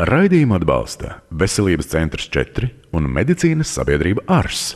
Raidījumu atbalsta Veselības centrs 4 un medicīnas sabiedrība ARS.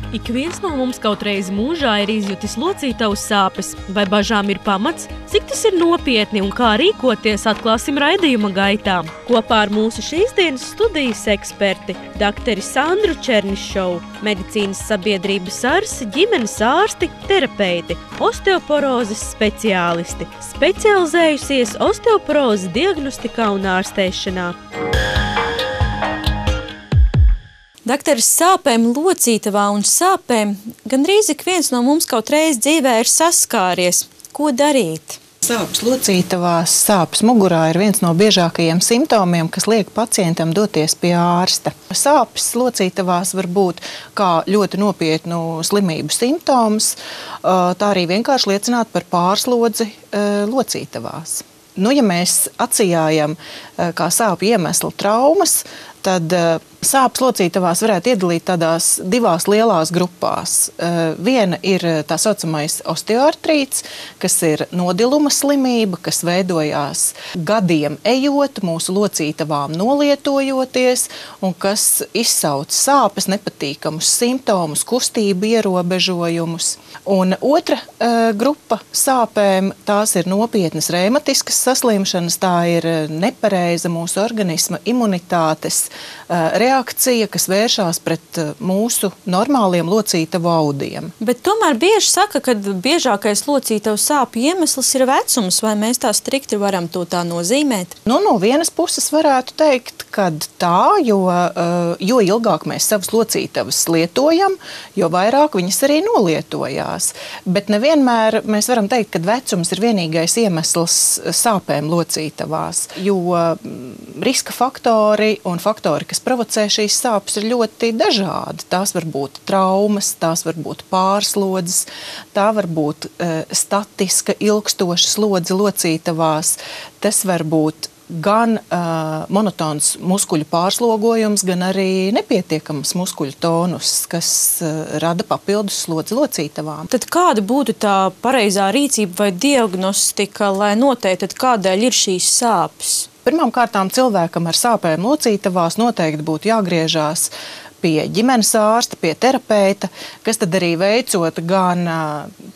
Ik viens no mums kaut reizi mūžā ir izjutis locītavas sāpes, vai bažām ir pamats, cik tas ir nopietni un kā rīkoties, atklāsim raidījuma gaitā. Kopā ar mūsu šīs dienas studijas eksperti, dakteri Sandru Černišovu, medicīnas sabiedrības ARS, ģimenes ārsti, terapeiti, osteoporozes speciālisti, specializējusies osteoporozes diagnostikā un ārstēšanā. Dakteris, sāpēm locītavā un sāpēm gandrīz ik viens no mums kaut reiz dzīvē ir saskāries. Ko darīt? Sāpes locītavās, sāpes mugurā ir viens no biežākajiem simptomiem, kas liek pacientam doties pie ārsta. Sāpes locītavās var būt kā ļoti nopietnu slimību simptoms, tā arī vienkārši liecināt par pārslodzi locītavās. Ja mēs atsijājam kā sāpju iemeslu traumas, tad sāpes locītavās varētu iedalīt tādās divās lielās grupās. Viena ir tā saucamais osteoartrīts, kas ir nodiluma slimība, kas veidojās gadiem ejot, mūsu locītavām nolietojoties, un kas izsauc sāpes, nepatīkamus simptomus, kustību ierobežojumus. Un otra grupa sāpēm, tās ir nopietnas reumatiskas saslimšanas, tā ir nepareiza mūsu organisma imunitātes reakcija, kas vēršās pret mūsu normāliem locītavu audiem. Bet tomēr bieži saka, ka biežākais locītavu sāpju iemesls ir vecums, vai mēs tā strikti varam to tā nozīmēt? No vienas puses varētu teikt, ka tā, jo ilgāk mēs savas locītavas lietojam, jo vairāk viņas arī nolietojās. Bet nevienmēr mēs varam teikt, ka vecums ir vienīgais iemesls sāpēm locītavās, jo riska faktori un faktori, kas provocē šīs sāpes, ir ļoti dažādi. Tās var būt traumas, tās var būt pārslodzes, tā var būt statiska, ilgstoša slodze locītavās. Tas var būt gan monotons muskuļu pārslogojums, gan arī nepietiekams muskuļu tonus, kas rada papildus slodzi locītavām. Tad kāda būtu tā pareizā rīcība vai diagnostika, lai noteikti, kādēļ ir šīs sāpes? Pirmām kārtām cilvēkam ar sāpēm locītavās noteikti būtu jāgriežās pie ģimenes ārsta, pie terapeita, kas tad arī veicot gan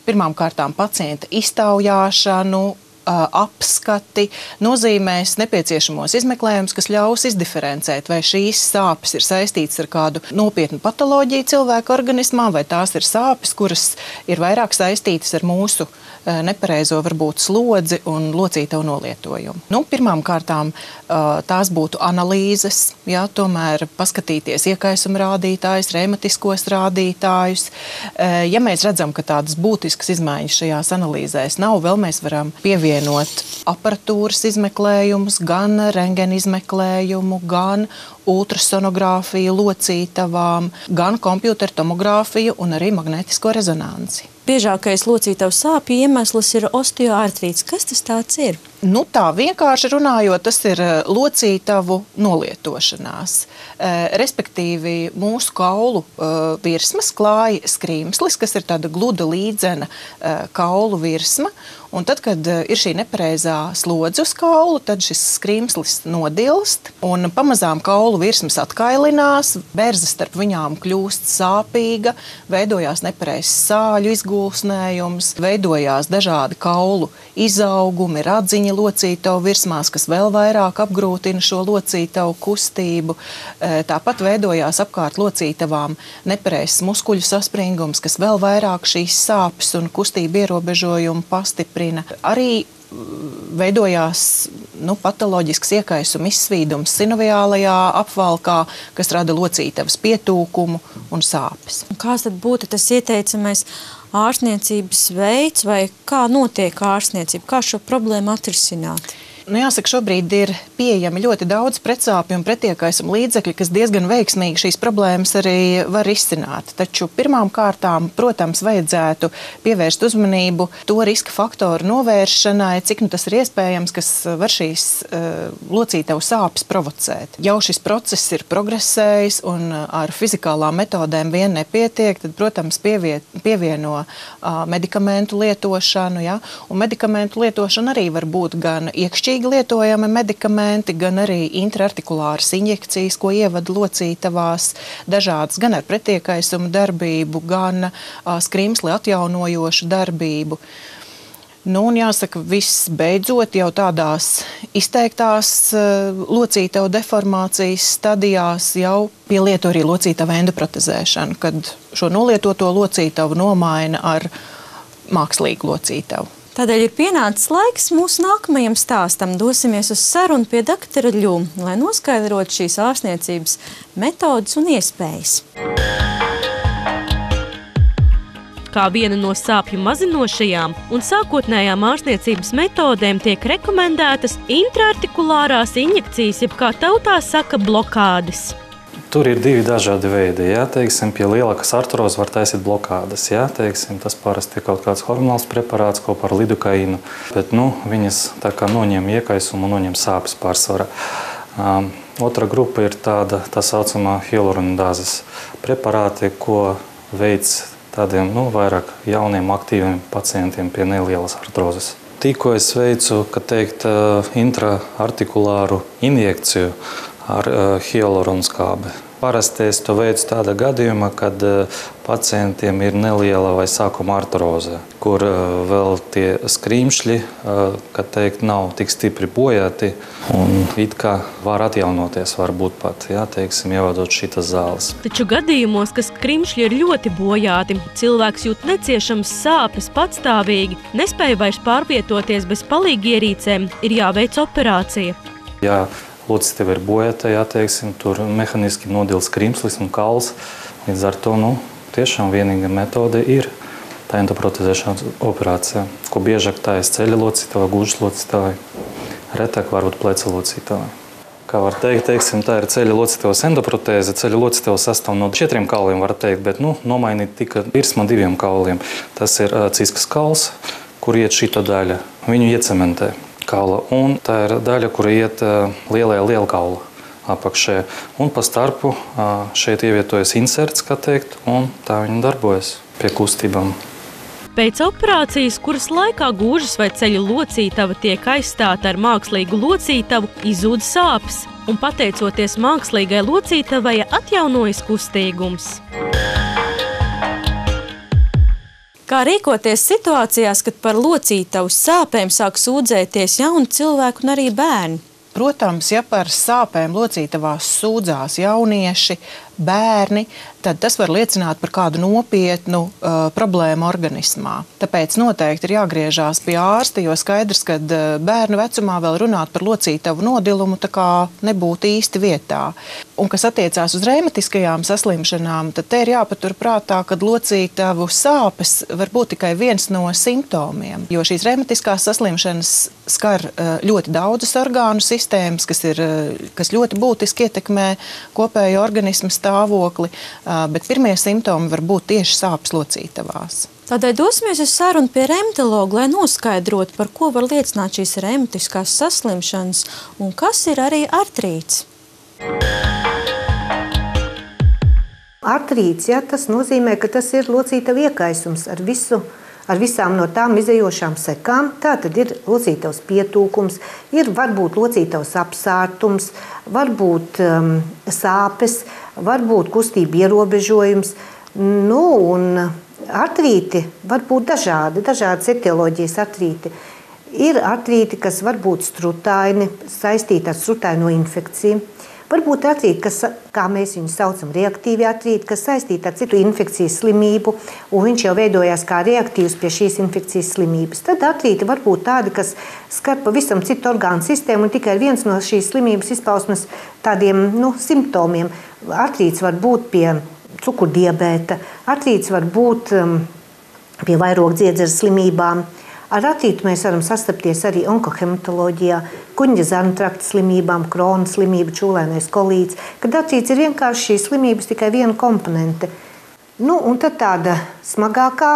pirmām kārtām pacienta iztaujāšanu, apskati, nozīmēs nepieciešamos izmeklējumus, kas ļaus izdiferencēt, vai šīs sāpes ir saistītas ar kādu nopietnu patoloģiju cilvēka organismā, vai tās ir sāpes, kuras ir vairāk saistītas ar mūsu nepareizo varbūt slodzi un locītavu nolietojumu. Pirmām kārtām tās būtu analīzes, tomēr paskatīties iekaisuma rādītājus, reumatiskos rādītājus. Ja mēs redzam, ka tādas būtiskas izmaiņas šajās analīzēs nav, vēl mēs varam pievienot aparatūras izmeklējumus, gan rentgena izmeklējumu, gan ultrasonogrāfiju locītavām, gan kompjutertomogrāfiju un arī magnētisko rezonanci. Biežākais locītavu sāpju iemesls ir osteoartrīts. Kas tas tāds ir? Tā vienkārši runājot, tas ir locītavu nolietošanās. Respektīvi, mūsu kaulu virsmas klāja skrīmslis, kas ir tāda gluda līdzena kaulu virsma. Un tad, kad ir šī nepareizā slodze uz kaulu, tad šis skrīmslis nodilst un pamazām kaulu virsmas atkailinās, berze starp viņām kļūst sāpīga, veidojās nepareizs sāļu izgulsnējums, veidojās dažādi kaulu izaugumi, radziņi locītavu virsmās, kas vēl vairāk apgrūtina šo locītavu kustību. Tāpat veidojās apkārt locītavām nepareizs muskuļu saspringums, kas vēl vairāk šīs sāpes un kustību ierobežojumu pastiprina. Arī veidojās patoloģisks iekaisuma izsvīdums sinoviālajā apvalkā, kas rada locītavas pietūkumu un sāpes. Kāds tad būtu tas ieteicamais ārstniecības veids vai kā notiek ārstniecība? Kā šo problēmu atrisināt? Jāsaka, šobrīd ir pieejami ļoti daudz pretsāpju un pretiekaisuma līdzekļi, kas diezgan veiksmīgi šīs problēmas arī var izcināt. Taču pirmām kārtām, protams, vajadzētu pievērst uzmanību to riska faktoru novēršanai, cik tas ir iespējams, kas var šīs locītavu sāpes provocēt. Jau šis process ir progresējis un ar fizikālām metodēm vien nepietiek, tad, protams, pievieno medikamentu lietošanu, ja? Un medikamentu lietošana arī var būt gan iekšķīgi lietojami medikamenti, gan arī intraartikulāras injekcijas, ko ievada locītavās, dažādas gan ar pretiekaisumu darbību, gan skrimsli atjaunojošu darbību. Un jāsaka, viss beidzot jau tādās izteiktās locītavu deformācijas stadijās jau pielieto arī locītavu endoprotezēšanu, kad šo nolietoto locītavu nomaina ar mākslīgu locītavu. Tādēļ ir pienācis laiks mūsu nākamajam stāstam. Dosimies uz sarunu pie doktora Ļu, lai noskaidrotu šīs ārstniecības metodas un iespējas. Kā viena no sāpju mazinošajām un sākotnējām ārstniecības metodēm tiek rekomendētas intraartikulārās injekcijas, jeb kā tautā saka, blokādes. Tur ir divi dažādi veidi. Ja? Teiksim, pie lielākas artrozes var taisīt blokādes. Ja? Teiksim, tas parasti ir kaut kāds hormonāls preparāts kopā ar lidokaīnu, bet viņas tā kā noņem iekaisumu un noņem sāpes pārsvarā. Otra grupa ir tā saucamā hyaluronidāzes preparāti, ko veids tādiem vairāk jauniem, aktīviem pacientiem pie nelielas artrozes. Tikko es veicu, intraartikulāru injekciju ar hyaluronskābi. Parasti es to veicu tādā gadījumā, kad pacientiem ir neliela vai sākuma artroze, kur vēl tie skrimšļi, nav tik stipri bojāti un it kā var atjaunoties, varbūt pat, ievadot šitas zāles. Taču gadījumos, ka skrimšļi ir ļoti bojāti, cilvēks jūt neciešamas sāpes patstāvīgi, nespēja vairs pārvietoties bez palīgierīcēm, ir jāveic operācija. Jā. Locītava ir bojāta, tur mehaniski nodila skrimslis un kauls. Līdz ar to tiešām vienīga metode ir tā endoprotezēšanas operācija, ko biežāk taisa ceļa locītava, gūžas locītavai, retāk varbūt pleca locītavai. Kā var teikt, tā ir ceļa locītavas endoprotēze. Ceļa locītava sastāv no 4 kauliem, var teikt, bet nomainīt tika virsma 2 kauliem. Tas ir ciskas kauls, kur iet šita daļa. Viņu iecementē. Kaula, un tā ir daļa, kura iet lielajā lielkaula apakšē. Un pa starpu šeit ievietojas inserts, un tā viņa darbojas pie kustībām. Pēc operācijas, kuras laikā gūžas vai ceļa locītava tiek aizstāta ar mākslīgu locītavu, izzūd sāpes, un pateicoties mākslīgai locītavai atjaunojas kustīgums. Kā rīkoties situācijās, kad par locītavu sāpēm sāk sūdzēties jauni cilvēki un arī bērni? Protams, ja par sāpēm locītavās sūdzās jaunieši, bērni, tad tas var liecināt par kādu nopietnu problēmu organismā. Tāpēc noteikti ir jāgriežās pie ārsta, jo skaidrs, ka bērnu vecumā vēl runāt par locītavu nodilumu tā kā nebūtu īsti vietā. Un kas attiecās uz reumatiskajām saslimšanām, tad te ir jāpatur prātā, ka locītavu sāpes var būt tikai viens no simptomiem, jo šīs reumatiskās saslimšanas skar ļoti daudzas orgānu sistēmas, kas ļoti būtiski ietekmē kopējo organismu stāvokli, bet pirmie simptomi var būt tieši sāpes locītavās. Tādēļ dosimies uz sarunu pie reumatologa, lai noskaidrotu, par ko var liecināt šīs reumatiskās saslimšanas un kas ir arī artrīts. Artrīts, tas nozīmē, ka tas ir locītavu iekaisums ar visām no tām izējošām sekām. Tā tad ir locītavas pietūkums, ir varbūt locītavas apsārtums, varbūt sāpes, varbūt kustība ierobežojums. Un artrīti var būt dažādas etioloģijas artrīti. Ir artrīti, kas var būt strutaini, saistīti ar strutaino infekciju. Varbūt artrīti, kas, kā mēs viņu saucam, reaktīvi artrīti, kas saistīti ar citu infekcijas slimību, un viņš jau veidojās kā reaktīvs pie šīs infekcijas slimības. Tad artrīti var būt tādi, kas skar pavisam citu orgānu sistēmu, un tikai viens no šīs slimības izpausmes tādiem simptomiem. Artrīts var būt pie cukurdiabēta, artrīts var būt pie vairogdziedzeres slimībām, Ar artrītu mēs varam sastapties arī onkohematoloģijā, kuņģa zarnu trakta slimībām, krona slimība, čūlēnais kolīts, kad artrīts ir vienkārši šīs slimības tikai viena komponente. Un tad tāda smagākā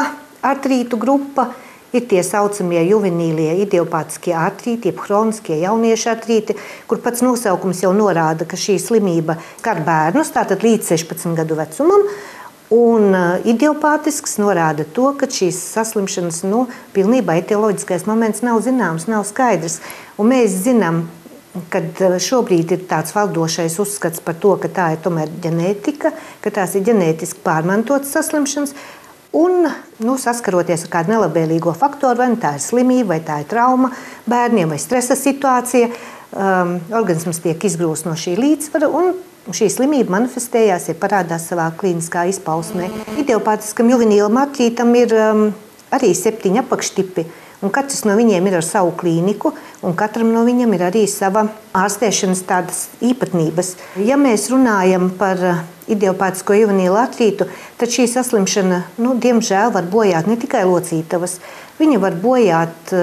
artrītu grupa ir tie saucamie juvenīlie idiopātiskie artrīti, jeb hroniskie jauniešu artrīti, kur pats nosaukums jau norāda, ka šī slimība skar bērnus, tātad līdz 16 gadu vecumam, un idiopātisks norāda to, ka šīs saslimšanas pilnībā etioloģiskais moments nav zināms, nav skaidrs. Un mēs zinām, kad šobrīd ir tāds valdošais uzskats par to, ka tā ir tomēr ģenētika, ka tās ir ģenētiski pārmantotas saslimšanas, un saskaroties ar kādu nelabvēlīgo faktoru, vai tā ir slimība, vai tā ir trauma bērniem, vai stresa situācija, organisms tiek izgrūsts no šī līdzsvara, un šī slimība manifestējās, ja parādās savā klīniskā izpausmē. Idiopātiskam juvenīlam artrītam ir arī 7 apakštipi, un katrs no viņiem ir ar savu klīniku, un katram no viņiem ir arī sava ārstēšanas tādas īpatnības. Ja mēs runājam par idiopātisko juvenīlu artrītu, tad šī saslimšana, diemžēl, var bojāt ne tikai locītavas, viņa var bojāt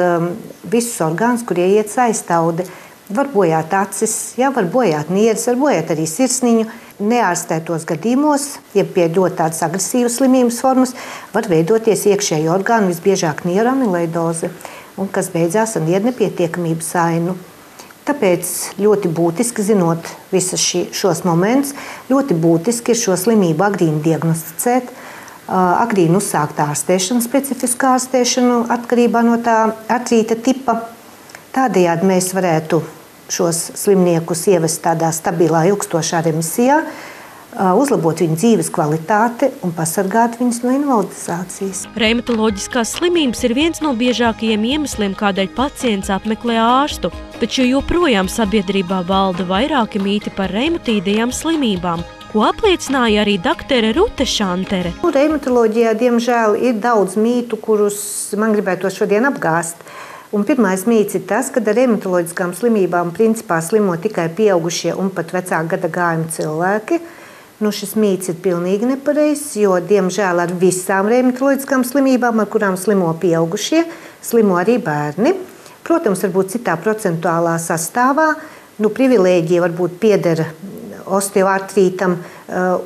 visus orgānus, kurie iet saistaude, var bojāt acis, var bojāt nieres, var bojāt arī sirsniņu. Neārstētos gadījumos, ja pie ļoti tādas agresīvas slimības formas, var veidoties iekšēji orgāni, visbiežāk nieru amiloidoze, un kas beidzās ar nieru nepietiekamības ainu. Tāpēc ļoti būtiski, zinot visus šos momentus, ļoti būtiski ir šo slimību agrīni diagnosticēt, agrīni uzsākt ārstēšanu, specifisku ārstēšanu atkarībā no tā artrīta tipa. Tādējādi mēs varētu šos slimniekus ievest tādā stabilā, ilgstošā remisijā, uzlabot viņu dzīves kvalitāti un pasargāt viņus no invalidizācijas. Reumatoloģiskās slimības ir viens no biežākajiem iemesliem, kādēļ pacients apmeklē ārstu, taču joprojām sabiedrībā valda vairāki mīti par reumatīdajām slimībām, ko apliecināja arī doktere Rute Šantere. Reumatoloģijā, diemžēl, ir daudz mītu, kurus man gribētu šodien apgāst. Un pirmais mīts ir tas, ka ar reumatoloģiskām slimībām principā slimo tikai pieaugušie un pat vecāku gada gājuma cilvēki. Šis mīts ir pilnīgi nepareizs, jo, diemžēl, ar visām reumatoloģiskām slimībām, ar kurām slimo pieaugušie, slimo arī bērni. Protams, varbūt citā procentuālā sastāvā. Privilēģija varbūt pieder osteoartrītam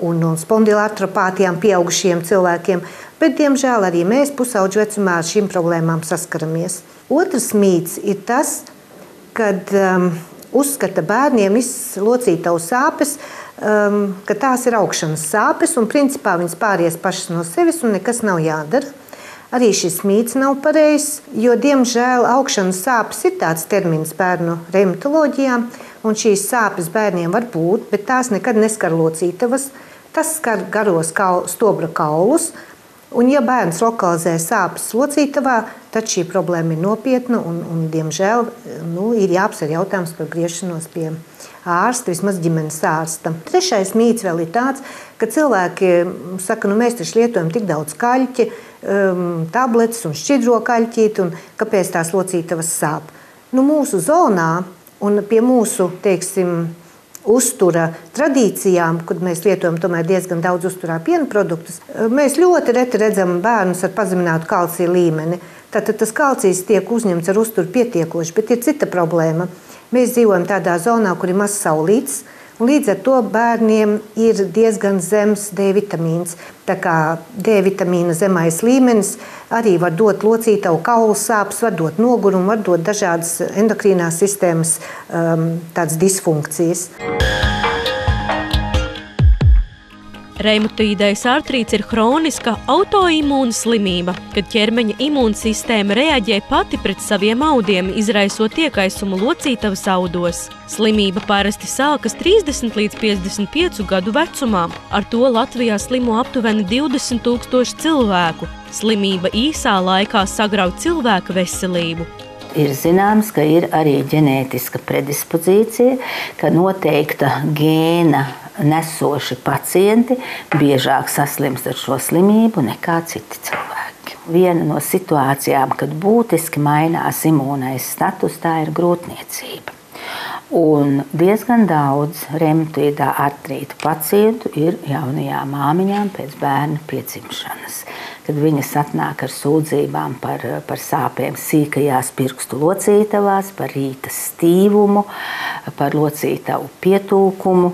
un spondiloartropātijām pieaugušiem cilvēkiem, bet, diemžēl, arī mēs pusaudžu vecumā ar šīm problēmām saskaramies. Otrs mīts ir tas, kad uzskata bērniem locītavu sāpes, ka tās ir augšanas sāpes, un principā viņas pāries pašas no sevis, un nekas nav jādara. Arī šis mīts nav pareizs, jo, diemžēl, augšanas sāpes ir tāds termins bērnu reumatoloģijā, un šīs sāpes bērniem var būt, bet tās nekad neskar locītavas, tas skar garos stobra kaulus. Un, ja bērns lokalizē sāpes locītavā, tad šī problēma ir nopietna un diemžēl, ir jāapsver jautājums par griešanos pie ārsta, vismaz ģimenes ārsta. Trešais mīts vēl ir tāds, ka cilvēki saka, mēs taču lietojam tik daudz kaļķi, tabletes un šķidro kaļķīti, un kāpēc tās locītavas sāp? Mūsu zonā un pie mūsu, uztura tradīcijām, kad mēs lietojam tomēr diezgan daudz uzturā piena produktus, mēs ļoti reti redzam bērnus ar pazeminātu kalcija līmeni. Tātad tas kalcijs tiek uzņemts ar uzturu pietiekoši, bet ir cita problēma. Mēs dzīvojam tādā zonā, kur ir maz saulītes, un līdz ar to bērniem ir diezgan zems D vitamīns. Tā kā D vitamīna zemais līmenis arī var dot locītavu kaulu sāpes, var dot nogurumu, var dot dažādas endokrīnās sistēmas tādas disfunkcijas. Reumatoīdais artrīts ir hroniska autoimūna slimība, kad ķermeņa imūnsistēma reaģē pati pret saviem audiem, izraisot iekaisumu locītavas audos. Slimība parasti sākas 30 līdz 55 gadu vecumā. Ar to Latvijā slimo aptuveni 20 000 cilvēku. Slimība īsā laikā sagrauj cilvēka veselību. Ir zināms, ka ir arī ģenētiska predispozīcija, ka noteikta gēna nesoši pacienti biežāk saslimst ar šo slimību nekā citi cilvēki. Viena no situācijām, kad būtiski mainās imūnais status, tā ir grūtniecība. Un diezgan daudz reumatoīdā artrīta pacientu ir jaunajām māmiņām pēc bērna piedzimšanas. kad viņas atnāk ar sūdzībām par sāpēm sīkajās pirkstu locītavās, par rīta stīvumu, par locītavu pietūkumu.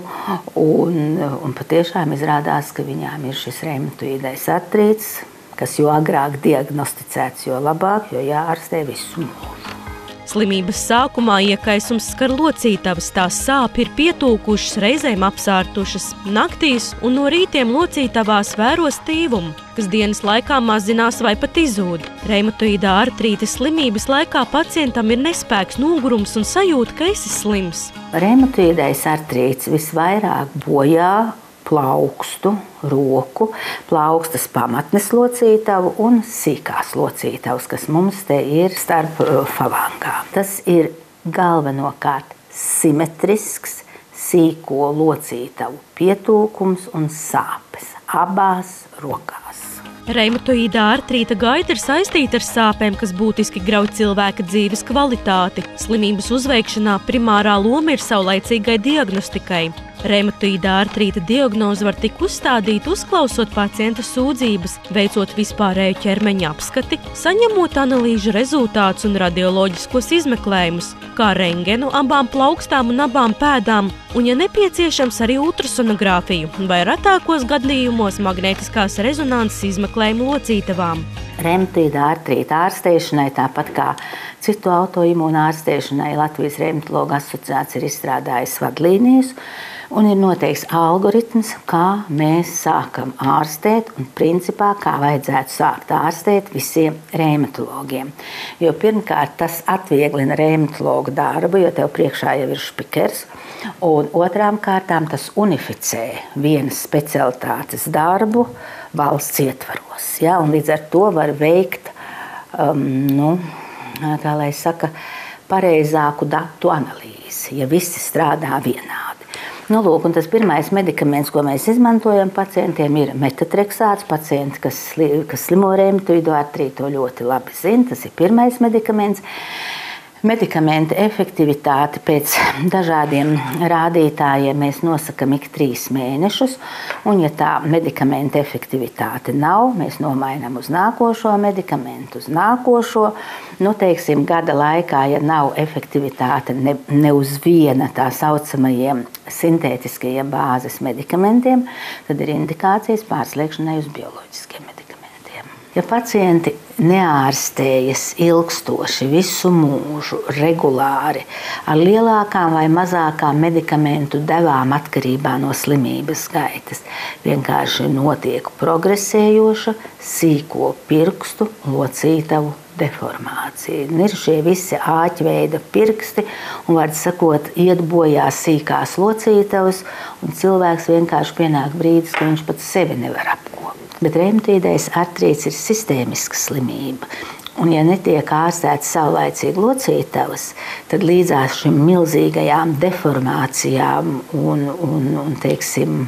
Un patiešām izrādās, ka viņām ir šis reumatoīdais artrīts, kas jo agrāk diagnosticēts, jo labāk, jo jāārstē visu mūžu. Slimības sākumā iekaisums skar locītavas, tās sāpes ir pietūkušas, reizēm apsārtušas. Naktīs un no rītiem locītavās vēro stīvumu, kas dienas laikā mazinās vai pat izzūd. Reumatoīdā artrītes slimības laikā pacientam ir nespēks, nogurums un sajūta, ka esi slims. Reumatoīdais artrīts visvairāk bojā plaukstu, roku, plaukstas pamatnes locītavu un sīkās locītavas, kas mums te ir starp falangām. Tas ir galvenokārt simetrisks, sīko locītavu pietūkums un sāpes abās rokās. Reumatoīdā artrīta gaita ir saistīta ar sāpēm, kas būtiski grauj cilvēka dzīves kvalitāti. Slimības uzveikšanā primārā loma ir saulaicīgai diagnostikai. Reumatoīdā artrīta diagnoze var tik uzstādīt, uzklausot pacienta sūdzības, veicot vispārēju ķermeņa apskati, saņemot analīžu rezultātus un radioloģiskos izmeklējumus, kā rentgenu abām plaukstām un abām pēdām, un, ja nepieciešams, arī ultrasonogrāfiju vai retākos gadījumos magnētiskās rezonanses izmeklējumu locītavām. Reumatoīdā artrīta ārstēšanai, tāpat kā citu autoimūnu ārstēšanai, Latvijas Reumatologu asociācija ir izstrādājusi vadlīnijas un ir noteikts algoritms, kā mēs sākam ārstēt un principā kā vajadzētu sākt ārstēt visiem reumatologiem. Jo pirmkārt tas atvieglina reumatologu darbu, jo tev priekšā jau ir špikers, un otrām kārtām tas unificē vienas specialitātes darbu valsts ietvaros. Ja? Un līdz ar to var veikt pareizāku datu analīzi, ja visi strādā vienādi. Lūk, un tas pirmais medikaments, ko mēs izmantojam pacientiem, ir metotreksāts. Pacienti, kas slimo reumatoīdu artrītu, to ļoti labi zina. Tas ir pirmais medikaments. Medikamenta efektivitāti pēc dažādiem rādītājiem mēs nosakam ik 3 mēnešus, un ja tā medikamenta efektivitāte nav, mēs nomainām uz nākošo medikamentu, uz nākošo. Teiksim, gada laikā, ja nav efektivitāte ne uz viena tā saucamajiem sintētiskajiem bāzes medikamentiem, tad ir indikācijas pārslēgšanai uz bioloģiskiem medikamentiem. Ja pacienti neārstējas ilgstoši visu mūžu, regulāri, ar lielākām vai mazākām medikamentu devām atkarībā no slimības gaitas, vienkārši notiek progresējoša sīko pirkstu locītavu deformācija. Ir šie visi āķveida pirksti un, var sakot, iet bojā sīkās locītavas, un cilvēks vienkārši pienāk brīdis, ka viņš pat sevi nevar apkopot. Bet reumatoīdais artrīts ir sistēmiska slimība. Un, ja netiek ārstētas saulaicīgi locītavas, tad līdzās šīm milzīgajām deformācijām un teiksim,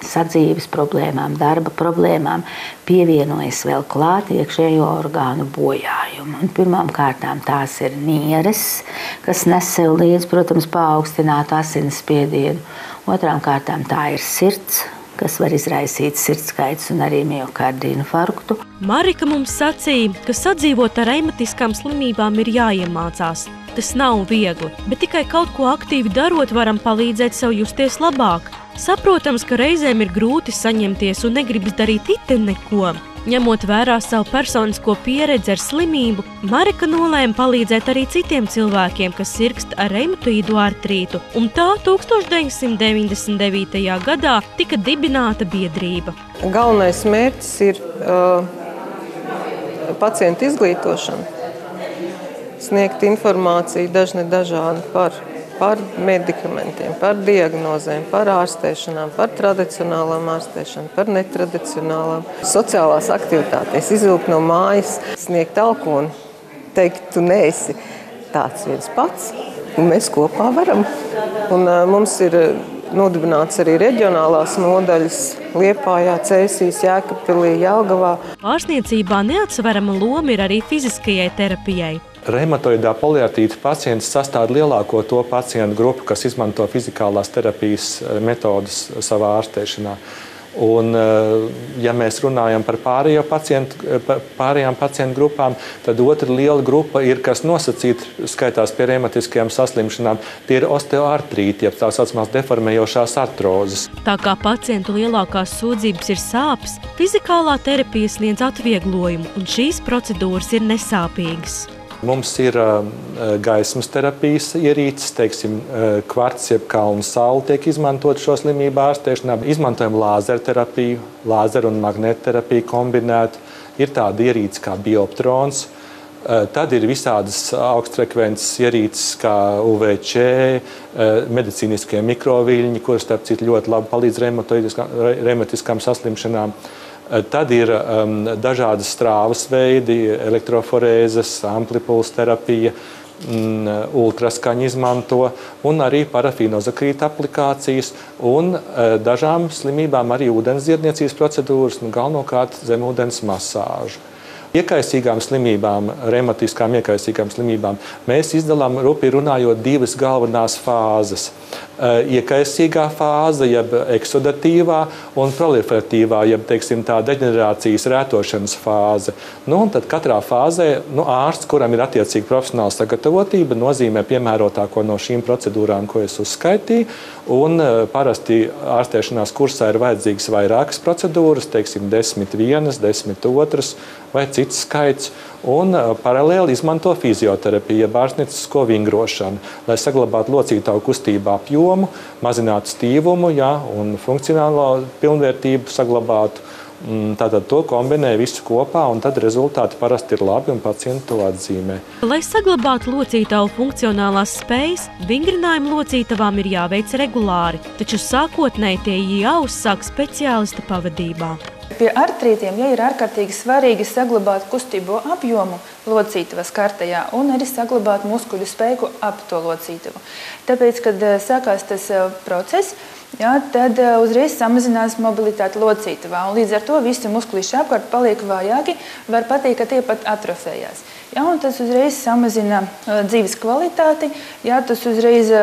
sadzīves problēmām, darba problēmām pievienojas vēl klāt iekšējo orgānu bojājumu. Un pirmām kārtām tās ir nieres, kas nes sev līdz, protams, paaugstinātu asinsspiedienu. Otrām kārtām tā ir sirds, kas var izraisīt sirdskaitas un arī miokarda infarktu. Marika mums sacīja, ka sadzīvot ar reumatiskām slimībām ir jāiemācās. Tas nav viegli, bet tikai kaut ko aktīvi darot varam palīdzēt sev justies labāk. Saprotams, ka reizēm ir grūti saņemties un negribas darīt iten neko. Ņemot vērā savu personisko pieredzi ar slimību, Marika nolēma palīdzēt arī citiem cilvēkiem, kas sirgst ar reumatoīdu artrītu, un tā 1999. gadā tika dibināta biedrība. Galvenais mērķis ir pacientu izglītošana, sniegt informāciju dažādu par medikamentiem, par diagnozēm, par ārstēšanām, par tradicionālām ārstēšanām, par netradicionālām. Sociālās aktivitātēs, izvilkt no mājas, sniegt alkoni, teikt, tu neesi tāds viens pats, un mēs kopā varam. Un mums ir nodibināts arī reģionālās nodaļas Liepājā, Cēsīs, Jēkabpilī, Jelgavā. Ārstniecībā neatsverama loma ir arī fiziskajai terapijai. Reumatoīdā poliartrīta pacients sastāv lielāko to pacientu grupu, kas izmanto fizikālās terapijas metodas savā ārstēšanā. Un, ja mēs runājam par pārējām pacientu grupām, tad otra liela grupa ir, kas nosacīti skaitās pie reumatiskajām saslimšanām, tie ir osteoartrīti, jeb tā saucamās deformējošās artrozes. Tā kā pacientu lielākās sūdzības ir sāpes, fizikālā terapija sniedz atvieglojumu, un šīs procedūras ir nesāpīgas. Mums ir gaismas terapijas ierīces, teiksim, kvarts jeb kalnu saule tiek izmantot šo slimību ārstēšanā. Izmantojam lāzerterapiju, lāzeru un magnētterapiju kombinētu. Ir tāda ierīce kā bioptrons. Tad ir visādas augstfrekvences ierīces kā UVC, medicīniskie mikroviļņi, kuras, starp citu, ļoti labi palīdz reumatiskām saslimšanām. Tad ir dažādas strāvas veidi, elektroforēzes, amplipuls terapija, ultraskaņu izmanto un arī parafīnozakrīta aplikācijas un dažām slimībām arī ūdensdziedniecības procedūras, galvenokārt zemūdens masāžu. Iekaisīgām slimībām, reumatiskām iekaisīgām slimībām mēs izdalām, rupi runājot, divas galvenās fāzes. Iekaisīgā fāze, jeb eksudatīvā un proliferatīvā, jeb, teiksim, tā deģenerācijas rētošanas fāze. Un tad katrā fāzē ārsts, kuram ir attiecīgi profesionāla sagatavotība, nozīmē piemērotāko no šīm procedūrām, ko es uzskaitīju. Un parasti ārstēšanās kursā ir vajadzīgas vairākas procedūras, teiksim, 10 2 vai cits skaits. Un paralēli izmanto fizioterapiju, jeb ārstniecisko vingrošanu, lai saglabātu locītavu kustību apjomu, mazinātu stīvumu, un funkcionālo pilnvērtību saglabātu. Tātad to kombinē visu kopā, un tad rezultāti parasti ir labi, un pacienti to atzīmē. Lai saglabātu locītavu funkcionālās spējas, vingrinājumi locītavām ir jāveic regulāri, taču sākotnēji tie jāuzsāk speciālista pavadībā. Pie artrītiem ir ārkārtīgi svarīgi saglabāt kustību apjomu locītavas kartajā un arī saglabāt muskuļu spēku ap to locītavu. Tāpēc, kad sākās tas process, tad uzreiz samazinās mobilitāte locītavā, un līdz ar to visi muskulīši apkārt paliek vājāki, var pateikt, ka tie pat atrofējās. Un tas uzreiz samazina dzīves kvalitāti, tas uzreiz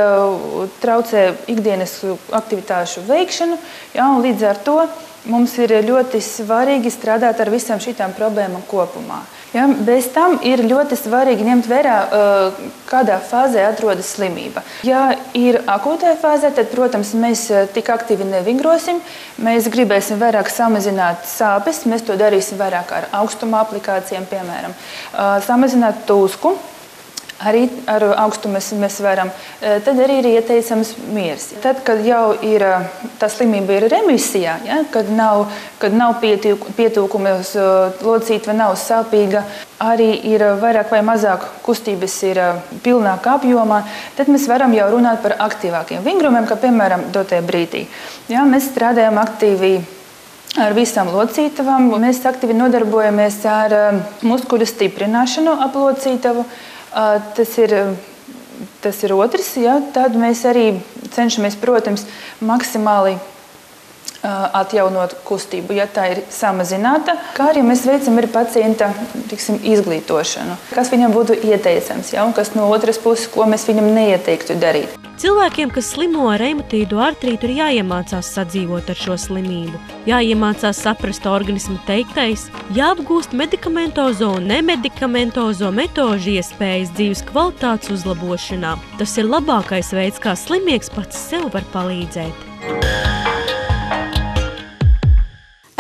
traucē ikdienas aktivitāšu veikšanu, un līdz ar to mums ir ļoti svarīgi strādāt ar visām šitām problēmām kopumā. Bez tam ir ļoti svarīgi ņemt vērā, kādā fāzē atrodas slimība. Ja ir akūtā fāzē, tad, protams, mēs tik aktīvi nevingrosim. Mēs gribēsim vairāk samazināt sāpes, mēs to darīsim vairāk ar augstuma aplikācijām, piemēram. Samazināt tūsku. Arī ar augstumu mēs varam. Tad arī ir ieteicams miers. Tad, kad jau ir tā slimība ir remisijā, kad nav pietūkuma, locītava nav sāpīga, arī ir vairāk vai mazāk kustības ir pilnāka apjomā, tad mēs varam jau runāt par aktīvākiem vingrumiem, kā piemēram dotajā brīdī. Mēs strādājam aktīvi ar visām locītavām. Mēs aktīvi nodarbojamies ar muskuļu stiprināšanu ap locītavu. Tas ir otrs, tad mēs arī cenšamies, protams, maksimāli atjaunot kustību, ja tā ir samazināta, kā arī mēs veicam arī pacienta, izglītošanu. Kas viņam būtu ieteicams, un kas no otras puses, ko mēs viņam neieteiktu darīt. Cilvēkiem, kas slimo ar reumatoīdu artrītu, ir jāiemācās sadzīvot ar šo slimību, jāiemācās saprast organisma teiktais, jāapgūst medikamentozo un nemedikamentozo metožu iespējas dzīves kvalitātes uzlabošanā. Tas ir labākais veids, kā slimnieks pats sev var palīdzēt.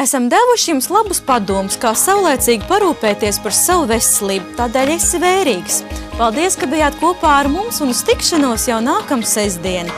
Esam devuši jums labus padomus, kā saulēcīgi parūpēties par savu veselību, tādēļ esi vērīgs. Paldies, ka bijāt kopā ar mums un uz tikšanos jau nākamā sestdiena.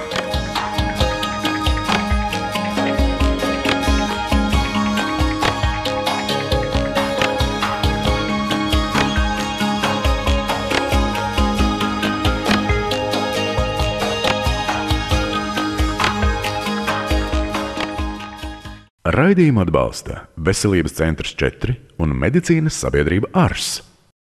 Raidījumu atbalsta Veselības centrs 4 un medicīnas sabiedrība ARS.